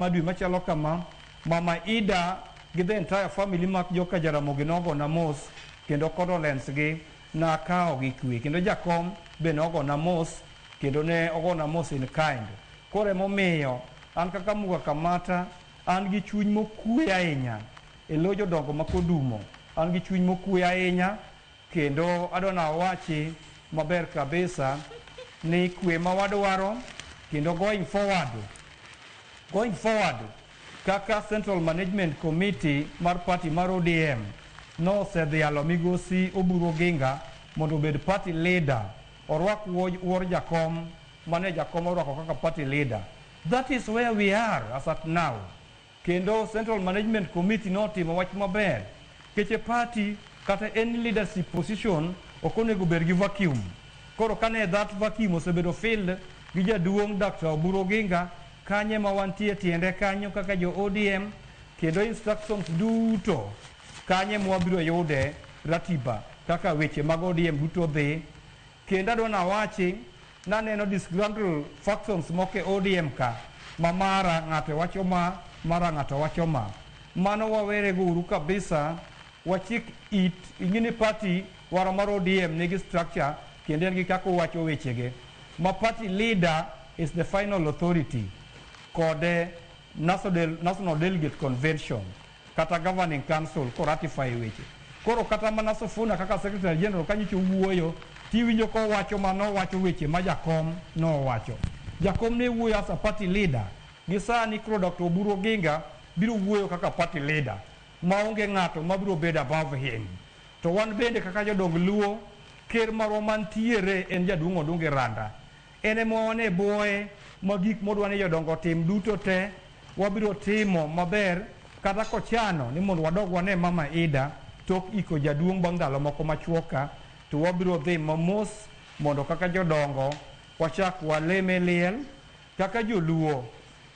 Madwi machalo kama Mama Ida gi the entire family mak joka Jaramogi nogo na mos kendo condolence gi na kao gi kwe kendo jakom be nogo na mos kendo ne ogo na mos in kind. Kore momiyo an kaka Muga Kamata an gi chuny mokwe ahinya e lo jodongo makodumo. An gi chuny mokwe ahinya kendo adona wachi maber kabisa ni kwe ma wadwaro kendo going forward kaka Central Management Committee mar party mar ODM no osedhialo migosi Oburu Oginga mondo obed party leader orwak wuor jakom mane jakom orwako kaka party leader. That is where we are as at now. Kendo Central Management Committee notimo wach maber keche party kata any leadership position okonego bed gi vacuum. Koro kane that vacuum osebedo filled gi jaduong' Dr. Oburu Oginga kanye ma wantie tiende kanyo kaka jo ODM kendo instructions duto kanye mwabiro yude ratiba kaka weche mag ODM duto dhi kendo adona wachi naneno disgruntled factions moke ODM ka mara ng'ato wacho mara ng'ato wacho mano wawere go uru kabisa wachik it ingini party waro mar ODM nigi structure kendo en gi kako wacho wechege ma party leader is the final authority kode National Delegate Convention kata Governing Council ko ratify weche. Koro kata mana Sofuna kaka Secretary General kanyicho wuoyo tiwinjo ko wacho mano wacho weche ma jakom no wacho. Jakom ne wuoyo as a party leader. Gisani kro Dr. Oburu Oginga biro wuoyo kaka party leader. Maonge ng'ato mabiro bedo above him. To wan bende kaka jodong luo ker marwa mantiere en jaduong' Odunge Randa. Ene moone boye magik modwane jodongo tim duto te wabiro timo maber kata kochano ni mondo wadog wane Mama Ida tok iko jaduong' bang' ndalo moko machuoka to wabiro dhi mamos mondo kaka jodongo wachak waleme liel kaka joluo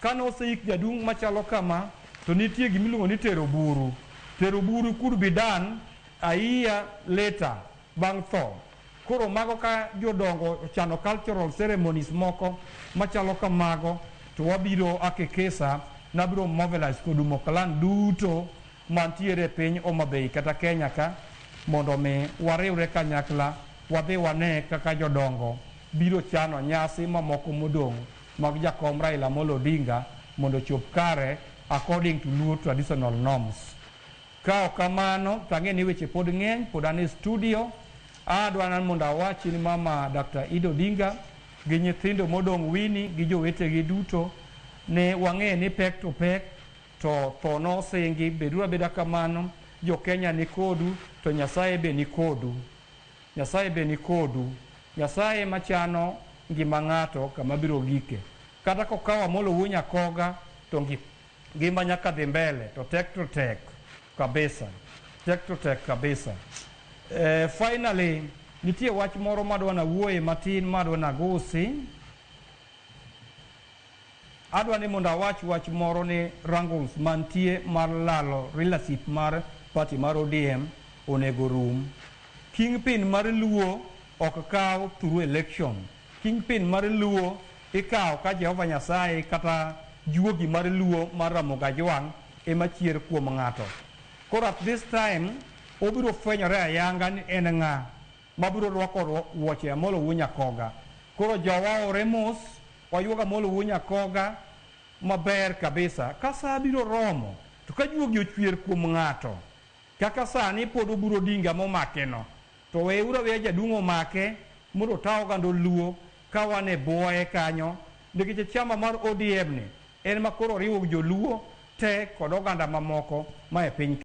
kano seik jaduong' machalo kama to nitie gimiluongo ni tero buru could be done a year later bang' tho. Koro mago ka jodongo chano cultural ceremonies moko machalo kamago to wabiro akekesa nabiro mobilize kodumo kalan duto mantiere piny Homabay kata Kenya ka mondo me wariwre kanyakla wadhi wane kaka jodongo biro chano nyasi mamoko modong' mag jakom Raila Amolo Odinga mondo chop kare according to Luo traditional norms. Kao kamano tang'e ni weche pod ng'eny pod ane studio adwanan mondo awachi ni Mama Dr. Ida Odinga gi nyithindo modong' Wini gi jowetegi duto ne wang'e ni pek to pek to tho nosingi beduru abeda kamano jo Kenya ni kodu to Nyasaye be ni kodu. Nyasaye machano ngima ng'ato kama biro gike. Kata kokawa molo wunya koga to ngima nyaka dhi mbele to tek kabisa. Finally, nitie wach moro madwana wuoye matin madwana gosi. Adwani mondo wach moro ni wrangles mantie mar lalo leadership mar party mar ODM onego rum. Kingpin mar Luo ok kaw through election. Kingpin mar Luo ikaw ka Jehova Nyasaye kata juogi mar Luo mar Ramogi ema chier kuom ng'ato. Koro at this time obiro fwenyore ayanga ni en ng'a mabiro rwako wuoche Amolo Wunya Koga. Koro jowa oremos wayuoga Amolo Wunya Koga maber kabisa. Kasa biro romo to ka juogi ochwier kuom ng'ato kaka sani pod Oburu Odinga momake no to weuru we jaduong' omake mondo taw gando Luo ka wane boye kanyo nikech chama mar ODM ni en makoro riwo joluo te kod oganda mamoko ma e piny